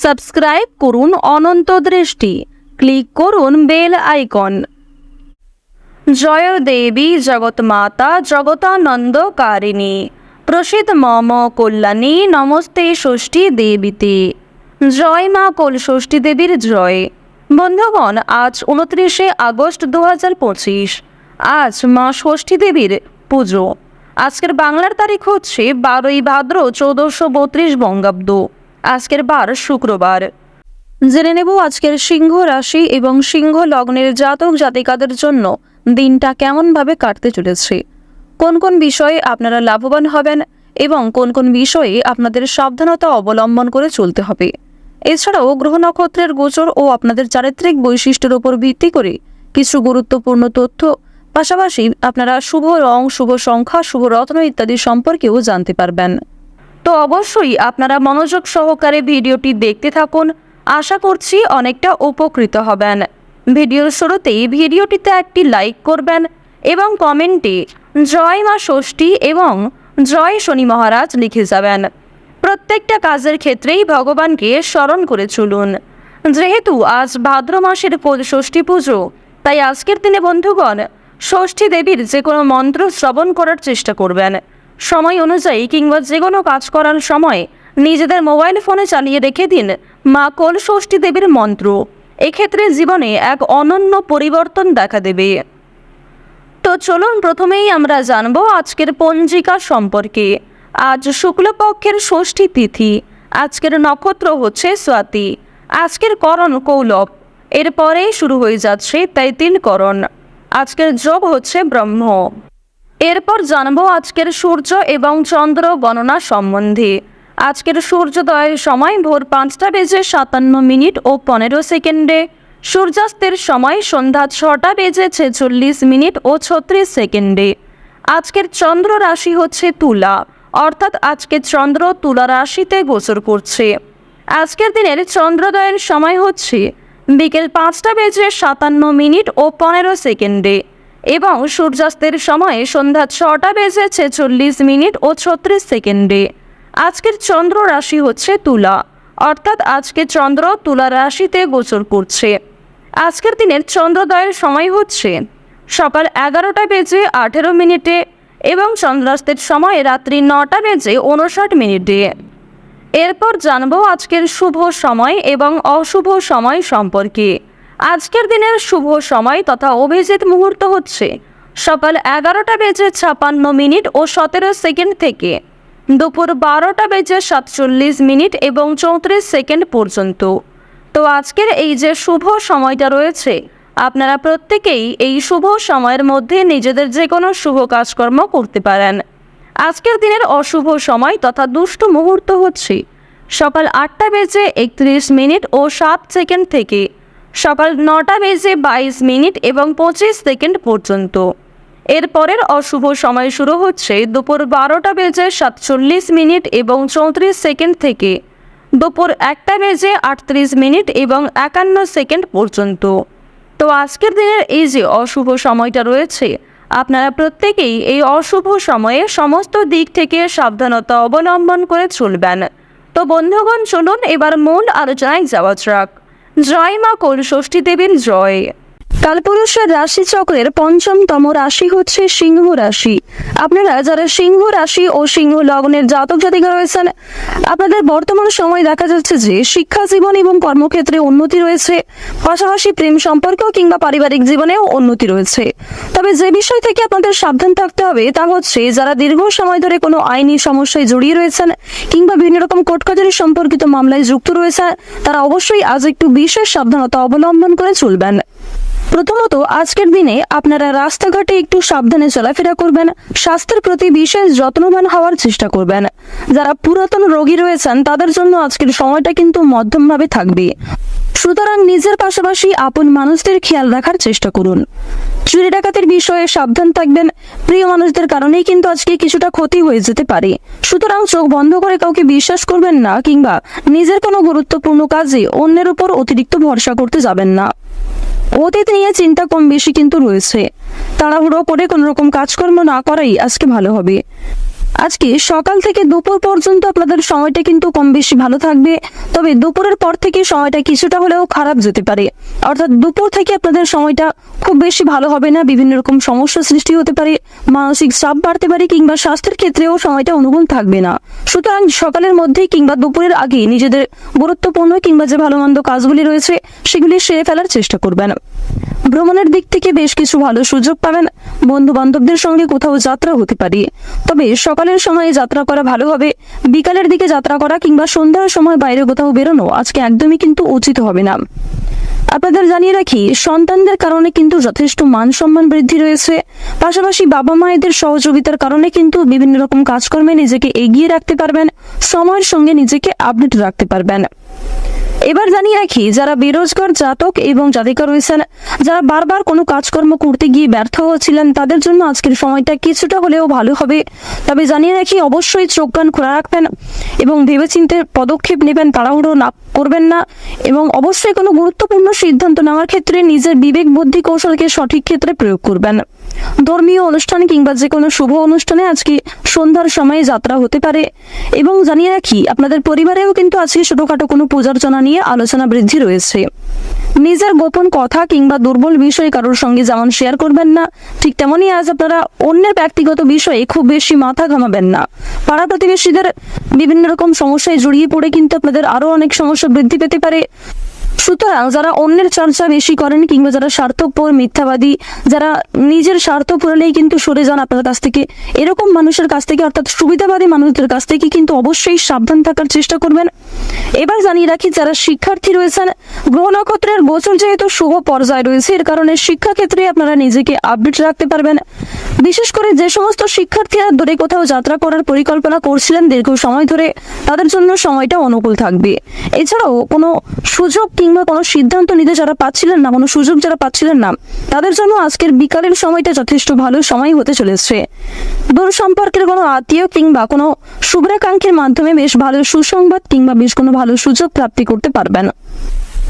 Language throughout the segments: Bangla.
সাবস্ক্রাইব করুন অনন্ত দৃষ্টি, ক্লিক করুন বেল আইকন। জয় দেবী জগৎমাতা জগতানন্দকারিণী, প্রসিদ্ধ মম কল্যাণী, নমস্তে ষষ্ঠী দেবীতে। জয় মা কোল ষষ্ঠী দেবীর জয়। বন্ধুগণ, আজ 29শে আগস্ট 2025। আজ মা ষষ্ঠী দেবীর পুজো। আজকের বাংলার তারিখ হচ্ছে 12ই ভাদ্র 1432 বঙ্গাব্দ। আজকের বার শুক্রবার। জেনে নেব আজকের সিংহ রাশি এবং সিংহ লগ্নের জাতক জাতিকাদের জন্য দিনটা কেমনভাবে কাটতে চলেছে, কোন কোন বিষয়ে আপনারা লাভবান হবেন এবং কোন কোন বিষয়ে আপনাদের সাবধানতা অবলম্বন করে চলতে হবে। এছাড়াও গ্রহ নক্ষত্রের গোচর ও আপনাদের চারিত্রিক বৈশিষ্ট্যের উপর ভিত্তি করে কিছু গুরুত্বপূর্ণ তথ্য, পাশাপাশি আপনারা শুভ রং, শুভ সংখ্যা, শুভ রত্ন ইত্যাদি সম্পর্কেও জানতে পারবেন। তো অবশ্যই আপনারা মনোযোগ সহকারে ভিডিওটি দেখতে থাকুন। আশা করছি অনেকটা উপকৃত হবেন। ভিডিওর শুরুতেই ভিডিওটিতে একটি লাইক করবেন এবং কমেন্টে জয় মা ষষ্ঠী এবং জয় শনি মহারাজ লিখে যাবেন। প্রত্যেকটা কাজের ক্ষেত্রেই ভগবানকে স্মরণ করে চলুন। যেহেতু আজ ভাদ্র মাসের ষষ্ঠী পুজো, তাই আজকের দিনে বন্ধুগণ ষষ্ঠী দেবীর যে কোনো মন্ত্র শ্রবণ করার চেষ্টা করবেন। সময় অনুযায়ী কিংবা যে কোনো কাজ করার সময় নিজেদের মোবাইল ফোনে চালিয়ে রেখে দিন মা কোল ষষ্ঠী দেবীর মন্ত্র। এক্ষেত্রে জীবনে এক অনন্য পরিবর্তন দেখা দেবে। তো চলুন প্রথমেই আমরা জানব আজকের পঞ্জিকা সম্পর্কে। আজ শুক্লপক্ষের ষষ্ঠী তিথি। আজকের নক্ষত্র হচ্ছে স্বাতি। আজকের করণ কৌলভ। এরপরেই শুরু হয়ে যাচ্ছে তৈতিল করণ। আজকের যোগ হচ্ছে ব্রহ্ম। এরপর জানবো আজকের সূর্য এবং চন্দ্র গণনা সম্বন্ধে। আজকের সূর্যোদয়ের সময় ভোর 5:57 ও 15 সেকেন্ডে। সূর্যাস্তের সময় সন্ধ্যা 6:46 ও 36 সেকেন্ডে। আজকের চন্দ্র রাশি হচ্ছে তুলা, অর্থাৎ আজকের চন্দ্র তুলা রাশিতে গোচর করছে। আজকের দিনের চন্দ্রোদয়ের সময় হচ্ছে বিকেল 5:57 ও 15 সেকেন্ডে এবং সূর্যাস্তের সময় সন্ধ্যা 6:46 ও 36 সেকেন্ডে। আজকের চন্দ্র রাশি হচ্ছে তুলা, অর্থাৎ আজকে চন্দ্র তুলা রাশিতে গোচর করছে। আজকের দিনের চন্দ্রোদয়ের সময় হচ্ছে সকাল 11:18 এবং চন্দ্রাস্তের সময় রাত্রি 9:59। এরপর জানবো আজকের শুভ সময় এবং অশুভ সময় সম্পর্কে। আজকের দিনের শুভ সময় তথা অভিজিৎ মুহূর্ত হচ্ছে সকাল 11:56 ও 17 সেকেন্ড থেকে দুপুর 12:47 এবং 34 সেকেন্ড পর্যন্ত। তো আজকের এই যে শুভ সময়টা রয়েছে, আপনারা প্রত্যেকেই এই শুভ সময়ের মধ্যে নিজেদের যে কোনো শুভ কাজকর্ম করতে পারেন। আজকের দিনের অশুভ সময় তথা দুষ্ট মুহূর্ত হচ্ছে সকাল 8:31 ও 7 সেকেন্ড থেকে সকাল 9:22 এবং 25 সেকেন্ড পর্যন্ত। এরপরের অশুভ সময় শুরু হচ্ছে দুপুর 12:47 এবং 34 সেকেন্ড থেকে দুপুর 1:38 এবং 51 সেকেন্ড পর্যন্ত। তো আজকের দিনের এই যে অশুভ সময়টা রয়েছে, আপনারা প্রত্যেকেই এই অশুভ সময়ে সমস্ত দিক থেকে সাবধানতা অবলম্বন করে চলবেন। তো বন্ধুগণ, চলুন এবার মূল আলোচনায় যাওয়া যাক। জয় মা কোল ষষ্ঠী দেবীর জয়। কালপুরুষের রাশি চক্রের পঞ্চমতম রাশি হচ্ছে সিংহ রাশি। আপনারা যারা সিংহ রাশি ও সিংহ লগ্নের জাতক জাতিকা রয়েছেন, আপনাদের বর্তমান সময় দেখা যাচ্ছে যে শিক্ষা জীবন এবং কর্মক্ষেত্রে উন্নতি রয়েছে, পাশাপাশি প্রেম সম্পর্ক কিংবা পারিবারিক জীবনেও উন্নতি রয়েছে। তবে যে বিষয় থেকে আপনাদের সাবধান থাকতে হবে তা হচ্ছে যারা দীর্ঘ সময় ধরে কোনো আইনি সমস্যায় জড়িয়ে রয়েছেন কিংবা বিভিন্ন রকম কোর্ট কাছারি সম্পর্কিত মামলায় যুক্ত রয়েছে, তারা অবশ্যই আজ একটু বিশেষ সাবধানতা অবলম্বন করে চলবেন। প্রথমত, আজকের দিনে আপনারা রাস্তাঘাটে একটু সাবধানে চলাফেরা করবেন, স্বাস্থ্যের প্রতি বিশেষ যত্নবান হওয়ার চেষ্টা করবেন। যারা পুরাতন রোগী রয়েছেন তাদের জন্য আজকের সময়টা কিন্তু মধ্যমভাবে থাকবে, সুতরাং নিজের পাশাপাশি আপন মানুষদের খেয়াল রাখার চেষ্টা করুন। চুরি ডাকাতির বিষয়ে সাবধান থাকবেন। প্রিয় মানুষদের কারণেই কিন্তু আজকে কিছুটা ক্ষতি হয়ে যেতে পারে, সুতরাং চোখ বন্ধ করে কাউকে বিশ্বাস করবেন না কিংবা নিজের কোনো গুরুত্বপূর্ণ কাজে অন্যের উপর অতিরিক্ত ভরসা করতে যাবেন না। অতীত নিয়ে চিন্তা কম বেশি কিন্তু রয়েছে, তাড়াহুড়ো করে কোনো রকম কাজকর্ম না করাই আজকে ভালো হবে। আজকে সকাল থেকে দুপুর পর্যন্ত আপনাদের সময়টা কিন্তু কম বেশি ভালো থাকবে, তবে দুপুরের পর থেকে সময়টা কিছুটা হলেও খারাপ যেতে পারে। অর্থাৎ দুপুর থেকে আপনাদের সময়টা খুব বেশি ভালো হবে না, বিভিন্ন রকম সমস্যা সৃষ্টি হতে পারে, মানসিক চাপ বাড়তে পারে, কিংবা স্বাস্থ্যের ক্ষেত্রেও সময়টা অনুকূল থাকবে না। সুতরাং সকালের মধ্যেই কিংবা দুপুরের আগে নিজেদের গুরুত্বপূর্ণ কিংবা যে ভালো মন্দ কাজগুলি রয়েছে সেগুলি সেরে ফেলার চেষ্টা করবেন। ভ্রমণের দিক থেকে বেশ কিছু ভালো সুযোগ পাবেন, বন্ধু বান্ধবদের সঙ্গে কোথাও যাত্রা হতে পারে, তবে সকালের সময়ে যাত্রা করা ভালো হবে। বিকালের দিকে যাত্রা করা কিংবা সন্ধ্যার সময় বাইরে কোথাও বেরোনো আজকে একদমই কিন্তু উচিত হবে না। আপনাদের জানিয়ে রাখি, সন্তানদের কারণে কিন্তু যথেষ্ট মান সম্মান বৃদ্ধি রয়েছে, পাশাপাশি বাবা মায়েদের সহযোগিতার কারণে কিন্তু বিভিন্ন রকম কাজকর্মে নিজেকে এগিয়ে রাখতে পারবেন, সময়ের সঙ্গে নিজেকে আপডেট রাখতে পারবেন। এবার জানিয়ে রাখি, যারা বেরোজগার জাতক এবং জাতিকা রয়েছেন, যারা বারবার কোনো কাজকর্ম করতে গিয়ে ব্যর্থ হচ্ছিলেন, তাদের জন্য আজকের সময়টা কিছুটা হলেও ভালো হবে। তবে জানিয়ে রাখি, অবশ্যই চোখ কান খোলা রাখবেন এবং ভেবেচিন্তে পদক্ষেপ নেবেন, তাড়াহুড়ো না করবেন না, এবং অবশ্যই কোনো গুরুত্বপূর্ণ সিদ্ধান্ত নেওয়ার ক্ষেত্রে নিজের বিবেক বুদ্ধি কৌশলকে সঠিক ক্ষেত্রে প্রয়োগ করবেন। ধর্মীয় অনুষ্ঠান কিংবা যে কোনো শুভ অনুষ্ঠানে আজকে সন্ধ্যার সময়ে যাত্রা হতে পারে। এবং জানিয়ে রাখি, আপনাদের পরিবারেও কিন্তু আজকে ছোটখাটো কোনো পূজার্চনা নিয়ে আলোচনা বৃদ্ধি রয়েছে। নিজের গোপন কথা কিংবা দুর্বল বিষয় কারোর সঙ্গে যেমন শেয়ার করবেন না, ঠিক তেমনই আজ আপনারা অন্যের ব্যক্তিগত বিষয়ে খুব বেশি মাথা ঘামাবেন না। পাড়া প্রতিবেশীদের বিভিন্ন রকম সমস্যায় জড়িয়ে পড়ে কিন্তু আপনাদের আরো অনেক সমস্যা বৃদ্ধি পেতে পারে। সুতরাং যারা অন্যের চর্চা বেশি করেন কিংবা যারা স্বার্থপর, মিথ্যাবাদী, যারা নিজের স্বার্থ পুরালেই কিন্তু সরে যান আপনার কাছ থেকে, এরকম মানুষের কাছ থেকে অর্থাৎ সুবিধাবাদী মানুষদের কাছ থেকে কিন্তু অবশ্যই সাবধান থাকার চেষ্টা করবেন। এবার জানিয়ে রাখি, যারা শিক্ষার্থী রয়েছেন, গ্রহ নক্ষত্রের গোচর যেহেতু শুভ পর্যায়ে রয়েছে, এর কারণে শিক্ষাক্ষেত্রে আপনারা নিজেকে আপডেট রাখতে পারবেন। বিশেষ করে যে সমস্ত শিক্ষার্থীরা দূরে কোথাও যাত্রা করার পরিকল্পনা করছিলেন দীর্ঘ সময় ধরে, তাদের জন্য সময়টা অনুকূল থাকবে। এছাড়াও কোনো সুযোগ কিংবা কোনো সিদ্ধান্ত নিতে যারা পাচ্ছিলেন না, কোনো সুযোগ যারা পাচ্ছিলেন না, তাদের জন্য আজকের বিকালের সময়টা যথেষ্ট ভালো সময় হতে চলেছে। দূর সম্পর্কের কোনো আত্মীয় কিংবা কোনো শুভ্রাকাঙ্ক্ষীর মাধ্যমে বেশ ভালো সুসংবাদ কিংবা বেশ কোনো ভালো সুযোগ প্রাপ্তি করতে পারবেন।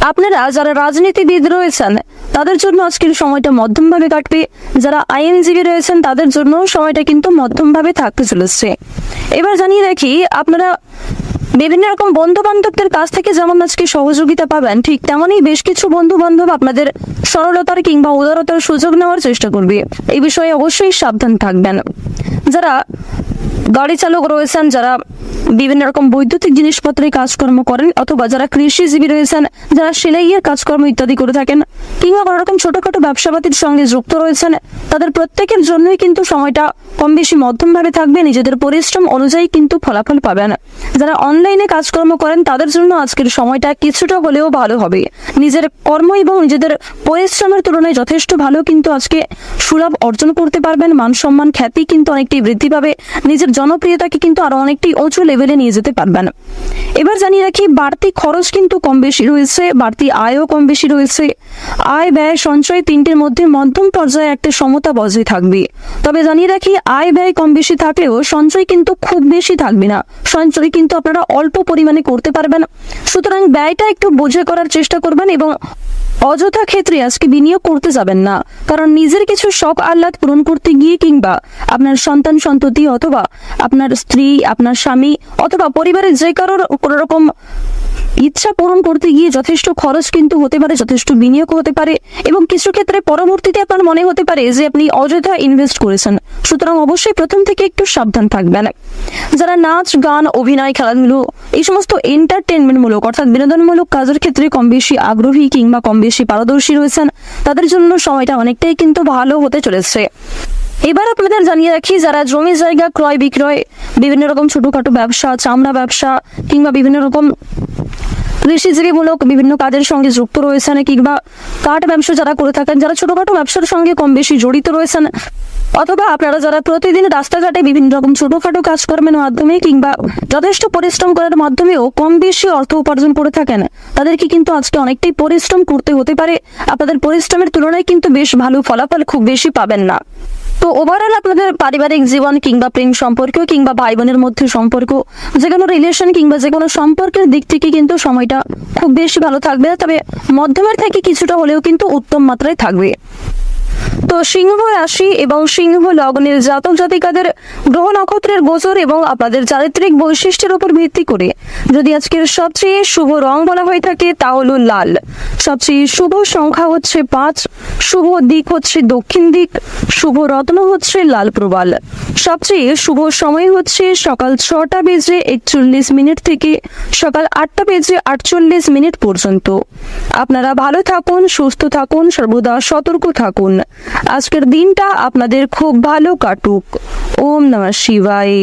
আপনারা যারা রাজনীতিবিদ রয়েছেন, তাদের জন্য আজকের সময়টা মধ্যমভাবে কাটবে। যারা আইনজীবী রয়েছেন, তাদের জন্য সময়টা কিন্তু মধ্যমভাবে থাকতে চলেছে। এবার জানিয়ে রাখি, আপনারা বিভিন্ন রকম বন্ধু বান্ধবদের কাছ থেকে যেমন আজকে সহযোগিতা পাবেন, ঠিক তেমনই বেশ কিছু বন্ধু বান্ধব আপনাদের সরলতার কিংবা উদারতার সুযোগ নেওয়ার চেষ্টা করবে। এই বিষয়ে অবশ্যই সাবধান থাকবেন। যারা গাড়ি চালক রয়েছেন, যারা বিভিন্ন রকম বৈদ্যুতিক জিনিসপত্রের কাজকর্ম করেন, অথবা যারা কৃষিজীবী রয়েছেন, যারা সেলাইয়ের কাজকর্ম ইত্যাদি করে থাকেন, কিংবা কোনো রকম ছোটখাটো ব্যবসাপাতির সঙ্গে যুক্ত রয়েছেন, তাদের প্রত্যেকের জন্যই কিন্তু সময়টা কম বেশি মধ্যমভাবে থাকবে। নিজেদের পরিশ্রম অনুযায়ী কিন্তু ফলাফল পাবেন। যারা অনলাইনে কাজকর্ম করেন, তাদের জন্য আজকের সময়টা কিছুটা হলেও ভালো হবে। নিজের কর্ম এবং নিজেদের পরিশ্রমের তুলনায় যথেষ্ট ভালো কিন্তু আজকে সুলাভ অর্জন করতে পারবেন। মান সম্মান, খ্যাতি কিন্তু অনেকটাই বৃদ্ধি পাবে। নিজের জনপ্রিয়তাকে কিন্তু আরো অনেকটাই উঁচু লেভেলে নিয়ে যেতে পারবেন। এবার জানিয়ে রাখি, বাড়তি খরচ কিন্তু কম বেশি রয়েছে, বাড়তি আয়ও কম বেশি রয়েছে। আয় ব্যয় সঞ্চয় তিনটির মধ্যে মধ্যম পর্যায়ে একটা সমতা বজায় থাকবে। তবে জানিয়ে রাখি, আয় ব্যয় কম বেশি থাকলেও সঞ্চয় কিন্তু খুব বেশি থাকবে না। সঞ্চয় কিন্তু আপনারা অল্প পরিমাণে করতে পারবেন। সুতরাং ব্যয়টা একটু বুঝে করার চেষ্টা করবেন এবং অযথা ক্ষেত্রে আজকে বিনিয়োগ করতে যাবেন না। কারণ নিজের কিছু শখ আহ্লাদ পূরণ করতে গিয়ে কিংবা আপনার সন্তান সন্ততি অথবা আপনার স্ত্রী, আপনার স্বামী অথবা পরিবারের যে কারোর কোনো রকম ইচ্ছা পূরণ করতে গিয়ে যথেষ্ট খরচ কিন্তু হতে পারে, যথেষ্ট বিনিয়োগ হতে পারে, এবং কিছু ক্ষেত্রে পরবর্তীতে আপনার মনে হতে পারে যে আপনি অযথা ইনভেস্ট করেছেন। সুতরাং অবশ্যই প্রথম থেকে একটু সাবধান থাকবেন। যারা নাচ, গান, অভিনয়, খেলাধুলো, এই সমস্ত এন্টারটেনমেন্টমূলক অর্থাৎ বিনোদনমূলক কাজের ক্ষেত্রে কম বেশি আগ্রহী কিংবা কম বেশি পারদর্শী রয়েছেন, তাদের জন্য সময়টা অনেকটাই কিন্তু ভালো হতে চলেছে। এবার আপনাদের জানিয়ে রাখি, যারা জমি জায়গা ক্রয় বিক্রয়, বিভিন্ন রকম ছোটখাটো ব্যবসা, চামড়া ব্যবসা কিংবা বিভিন্ন রকম কৃষিজীবীমূলক বিভিন্ন কাজের সঙ্গে যুক্ত রয়েছেন, কিংবা কাঠ ব্যবসা যারা করে থাকেন, যারা ছোটখাটো ব্যবসার সঙ্গে কম বেশি জড়িত রয়েছেন, অথবা আপনারা যারা প্রতিদিন রাস্তাঘাটে বিভিন্ন রকম ছোটখাটো কাজকর্মের মাধ্যমে কিংবা যথেষ্ট পরিশ্রম করার মাধ্যমেও কম বেশি অর্থ উপার্জন করে থাকেন, তাদেরকে কিন্তু আজকে অনেকটাই পরিশ্রম করতে হতে পারে। আপনাদের পরিশ্রমের তুলনায় কিন্তু বেশ ভালো ফলাফল খুব বেশি পাবেন না। তো ওভারঅল আপনাদের পারিবারিক জীবন কিংবা প্রেম সম্পর্ক কিংবা ভাই বোনের মধ্যে সম্পর্ক, যে কোনো রিলেশন কিংবা যে কোনো সম্পর্কের দিক থেকে কিন্তু সময়টা খুব বেশি ভালো থাকবে, তবে মধ্যমের থেকে কিছুটা হলেও কিন্তু উত্তম মাত্রায় থাকবে। তো সিংহ রাশি এবং সিংহ লগ্নের জাতক জাতিকাদের গ্রহ নক্ষত্রের গোচর এবং আপনাদের চারিত্রিক বৈশিষ্ট্যের উপর ভিত্তি করে যদি আজকের সবচেয়ে শুভ রং বলা হয়ে থাকে তা হলো লাল। সবচেয়ে শুভ সংখ্যা হচ্ছে 5, শুভ দিক হচ্ছে দক্ষিণ দিক, শুভ রত্ন হচ্ছে লাল প্রবাল। সবচেয়ে শুভ সময় হচ্ছে সকাল 6টা বেজে 41 মিনিট থেকে সকাল 8টা বেজে 48 মিনিট পর্যন্ত। আপনারা ভালো থাকুন, সুস্থ থাকুন, সর্বদা সতর্ক থাকুন। আজকের দিনটা আপনাদের খুব ভালো কাটুক। ওম নমঃ শিবায়।